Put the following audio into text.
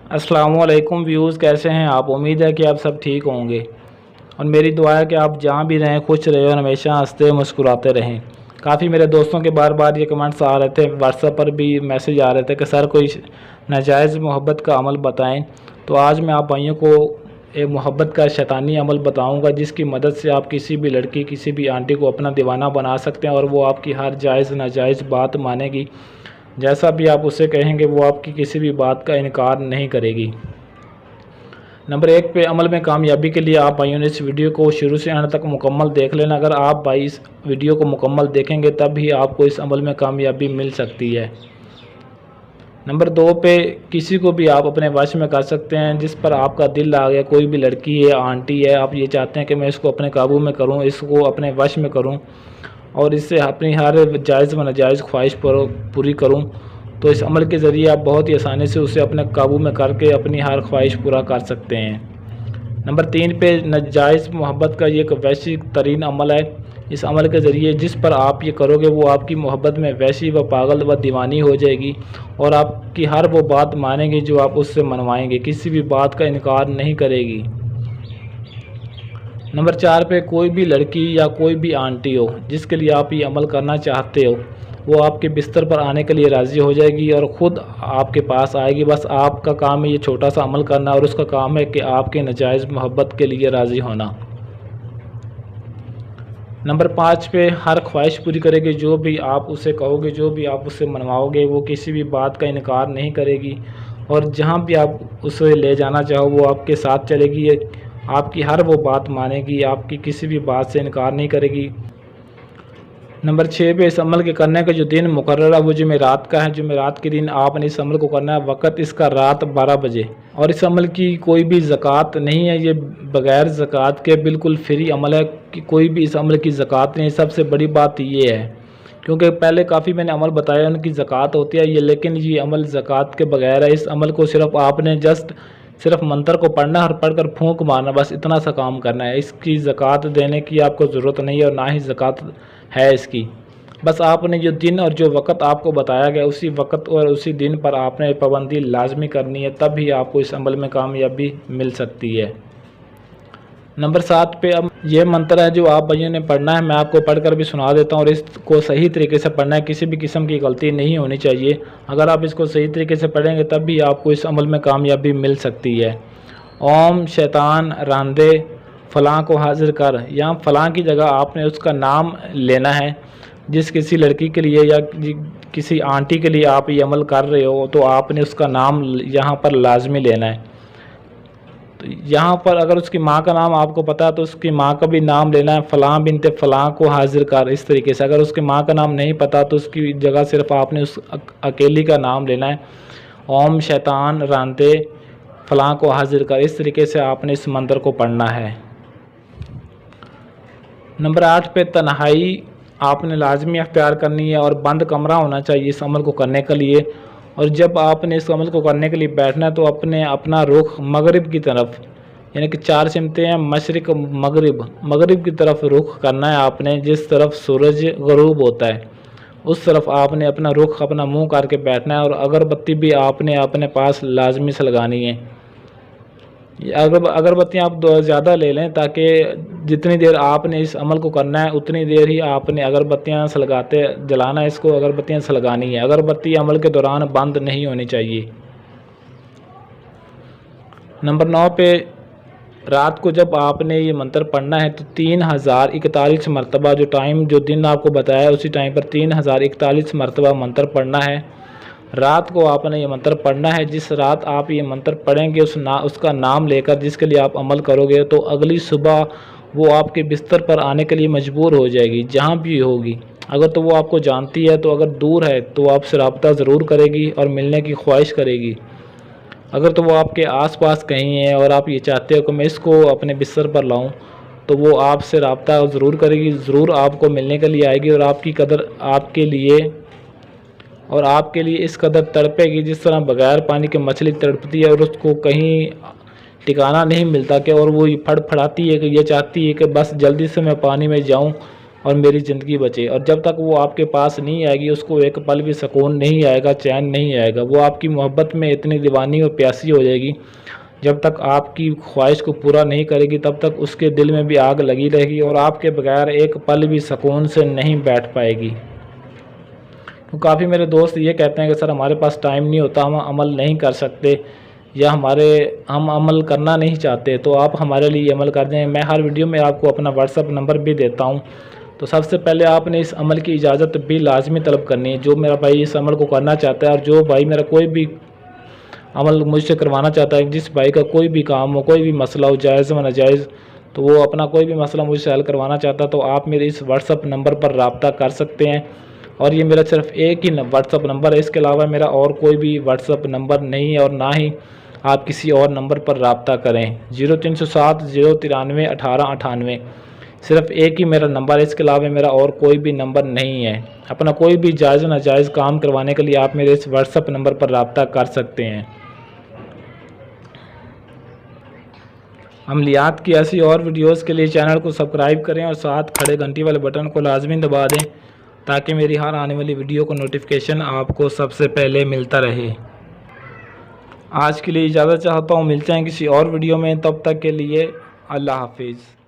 अस्सलामुअलैकुम व्यूज़, कैसे हैं आप। उम्मीद है कि आप सब ठीक होंगे और मेरी दुआ है कि आप जहाँ भी रहें खुश रहें और हमेशा हंसते मुस्कुराते रहें। काफ़ी मेरे दोस्तों के बार बार ये कमेंट्स आ रहे थे, व्हाट्सएप पर भी मैसेज आ रहे थे कि सर कोई नाजायज़ मोहब्बत का अमल बताएं। तो आज मैं आप भाइयों को एक मोहब्बत का शैतानी अमल बताऊंगा जिसकी मदद से आप किसी भी लड़की, किसी भी आंटी को अपना दीवाना बना सकते हैं और वो आपकी हर जायज़ नाजायज़ बात मानेगी। जैसा भी आप उसे कहेंगे वो आपकी किसी भी बात का इनकार नहीं करेगी। नंबर 1 पे अमल में कामयाबी के लिए आप भाइयों ने इस वीडियो को शुरू से अंत तक मुकम्मल देख लेना। अगर आप भाई इस वीडियो को मुकम्मल देखेंगे तब ही आपको इस अमल में कामयाबी मिल सकती है। नंबर 2 पे किसी को भी आप अपने वश में कर सकते हैं जिस पर आपका दिल आ गया। कोई भी लड़की है, आंटी है, आप ये चाहते हैं कि मैं इसको अपने काबू में करूं, इसको अपने वश में करूं और इससे अपनी हर जायज़ व नाजायज़ ख्वाहिश पूरी करूं, तो इस अमल के ज़रिए आप बहुत ही आसानी से उसे अपने काबू में करके अपनी हर ख्वाहिश पूरा कर सकते हैं। नंबर 3 पे नाजायज़ मोहब्बत का ये एक वैसी तरीन अमल है। इस अमल के ज़रिए जिस पर आप ये करोगे वो आपकी मोहब्बत में वैसी व पागल व दीवानी हो जाएगी और आपकी हर वो बात मानेंगे जो आप उससे मनवाएंगे, किसी भी बात का इनकार नहीं करेगी। नंबर 4 पे कोई भी लड़की या कोई भी आंटी हो जिसके लिए आप ये अमल करना चाहते हो, वो आपके बिस्तर पर आने के लिए राज़ी हो जाएगी और ख़ुद आपके पास आएगी। बस आपका काम है ये छोटा सा अमल करना और उसका काम है कि आपके नाजायज़ मोहब्बत के लिए राज़ी होना। नंबर 5 पे हर ख्वाहिश पूरी करेगी। जो भी आप उसे कहोगे, जो भी आप उससे मनवाओगे, वो किसी भी बात का इनकार नहीं करेगी और जहाँ भी आप उसे ले जाना चाहो वो आपके साथ चलेगी। आपकी हर वो बात मानेगी, आपकी किसी भी बात से इनकार नहीं करेगी। नंबर 6 पे इस अमल के करने का जो दिन मुकर्रर है वो जुमेरात का है। जुमेरात के दिन आपने इस अमल को करना है। वक़्त इसका रात 12 बजे और इस अमल की कोई भी ज़कात नहीं है। ये बग़ैर ज़कात के बिल्कुल फ्री अमल है कि कोई भी इस अमल की ज़कात नहीं है। सबसे बड़ी बात ये है क्योंकि पहले काफ़ी मैंने अमल बताया उनकी ज़कात होती है ये, लेकिन ये अमल ज़कात के बगैर है। इस अमल को सिर्फ आपने सिर्फ मंत्र को पढ़ना है और पढ़कर फूंक मारना, बस इतना सा काम करना है। इसकी ज़कात देने की आपको ज़रूरत नहीं है और ना ही ज़कात है इसकी। बस आपने जो दिन और जो वक़्त आपको बताया गया उसी वक़्त और उसी दिन पर आपने पाबंदी लाजमी करनी है, तब ही आपको इस अमल में कामयाबी मिल सकती है। नंबर 7 पे अब ये मंत्र है जो आप भाइयों ने पढ़ना है। मैं आपको पढ़कर भी सुना देता हूँ और इसको सही तरीके से पढ़ना है, किसी भी किस्म की गलती नहीं होनी चाहिए। अगर आप इसको सही तरीके से पढ़ेंगे तब भी आपको इस अमल में कामयाबी मिल सकती है। ओम शैतान रांदे फ़लाँ को हाजिर कर। यहाँ फ़लाँ की जगह आपने उसका नाम लेना है। जिस किसी लड़की के लिए या किसी आंटी के लिए आप ये अमल कर रहे हो तो आपने उसका नाम यहाँ पर लाजमी लेना है। तो यहाँ पर अगर उसकी माँ का नाम आपको पता है तो उसकी माँ का भी नाम लेना है। फ़लाँ बिनते फ़लाँ को हाजिर कर, इस तरीके से। अगर उसकी माँ का नाम नहीं पता तो उसकी जगह सिर्फ आपने उस अकेली का नाम लेना है। ओम शैतान रांदे फ़लाँ को हाजिर कर, इस तरीके से आपने इस मंत्र को पढ़ना है। नंबर 8 पे तन्हाई आपने लाजमी अख्तियार करनी है और बंद कमरा होना चाहिए इस अमल को करने के लिए। और जब आपने इस अमल को करने के लिए बैठना है तो अपना रुख मगरिब की तरफ, यानी कि 4 सिमतें हैं, मशरिक़ मगरिब की तरफ रुख करना है आपने। जिस तरफ सूरज ग़ुरूब होता है उस तरफ आपने अपना रुख, अपना मुंह करके बैठना है और अगरबत्ती भी आपने अपने पास लाजमी से लगानी है। अगरबत्तियाँ आप ज़्यादा ले लें ताकि जितनी देर आपने इस अमल को करना है उतनी देर ही आपने अगरबत्तियाँ जलाना है। इसको अगरबत्तियाँ सलगानी है। अगरबत्ती अमल के दौरान बंद नहीं होनी चाहिए। नंबर 9 पे रात को जब आपने ये मंत्र पढ़ना है तो 3041 मरतबा, जो दिन आपको बताया उसी टाइम पर 3041 मरतबा मंत्र पढ़ना है। रात को आपने ये मंत्र पढ़ना है। जिस रात आप ये मंत्र पढ़ेंगे उसका नाम लेकर जिसके लिए आप अमल करोगे तो अगली सुबह वो आपके बिस्तर पर आने के लिए मजबूर हो जाएगी, जहाँ भी होगी। अगर तो वो आपको जानती है तो अगर दूर है तो आपसे रब्ता ज़रूर करेगी और मिलने की ख्वाहिश करेगी। अगर तो वो आपके आसपास कहीं है और आप ये चाहते हो कि मैं इसको अपने बिस्तर पर लाऊं तो वो आपसे रब्ता ज़रूर करेगी, ज़रूर आपको मिलने के लिए आएगी और आपकी कदर आपके लिए इस कदर तड़पेगी जिस तरह बगैर पानी के मछली तड़पती है और उसको कहीं ठिकाना नहीं मिलता कि और वो फड़फड़ाती है कि ये चाहती है कि बस जल्दी से मैं पानी में जाऊं और मेरी ज़िंदगी बचे। और जब तक वो आपके पास नहीं आएगी उसको एक पल भी सुकून नहीं आएगा, चैन नहीं आएगा। वो आपकी मोहब्बत में इतनी दीवानी और प्यासी हो जाएगी, जब तक आपकी ख्वाहिश को पूरा नहीं करेगी तब तक उसके दिल में भी आग लगी रहेगी और आपके बगैर एक पल भी सुकून से नहीं बैठ पाएगी। तो काफ़ी मेरे दोस्त ये कहते हैं कि सर हमारे पास टाइम नहीं होता, हम अमल नहीं कर सकते, या हम अमल करना नहीं चाहते, तो आप हमारे लिए अमल कर दें। मैं हर वीडियो में आपको अपना व्हाट्सअप नंबर भी देता हूँ। तो सबसे पहले आपने इस अमल की इजाज़त भी लाजमी तलब करनी है। जो मेरा भाई इस अमल को करना चाहता है और जो भाई मेरा कोई भी अमल मुझसे करवाना चाहता है, जिस भाई का कोई भी काम हो, कोई भी मसला हो, जायज़ व नाजायज़, तो वो अपना कोई भी मसला मुझसे हल करवाना चाहता है, तो आप मेरे इस व्हाट्सअप नंबर पर रब्ता कर सकते हैं। और ये मेरा सिर्फ एक ही व्हाट्सअप नंबर है, इसके अलावा मेरा और कोई भी व्हाट्सअप नंबर नहीं है, और ना ही आप किसी और नंबर पर रब्ता करें। 0307 093 1898 सिर्फ एक ही मेरा नंबर है, इसके अलावा मेरा और कोई भी नंबर नहीं है। अपना कोई भी जायज़ नाजायज़ काम करवाने के लिए आप मेरे इस व्हाट्सअप नंबर पर रब्ता कर सकते हैं। अमलियात की ऐसी और वीडियोस के लिए चैनल को सब्सक्राइब करें और साथ खड़े घंटी वाले बटन को लाजमी दबा दें, ताकि मेरी हर आने वाली वीडियो को नोटिफिकेशन आपको सबसे पहले मिलता रहे। आज के लिए इजाज़त चाहता हूँ, मिलते हैं किसी और वीडियो में, तब तक के लिए अल्लाह हाफिज़।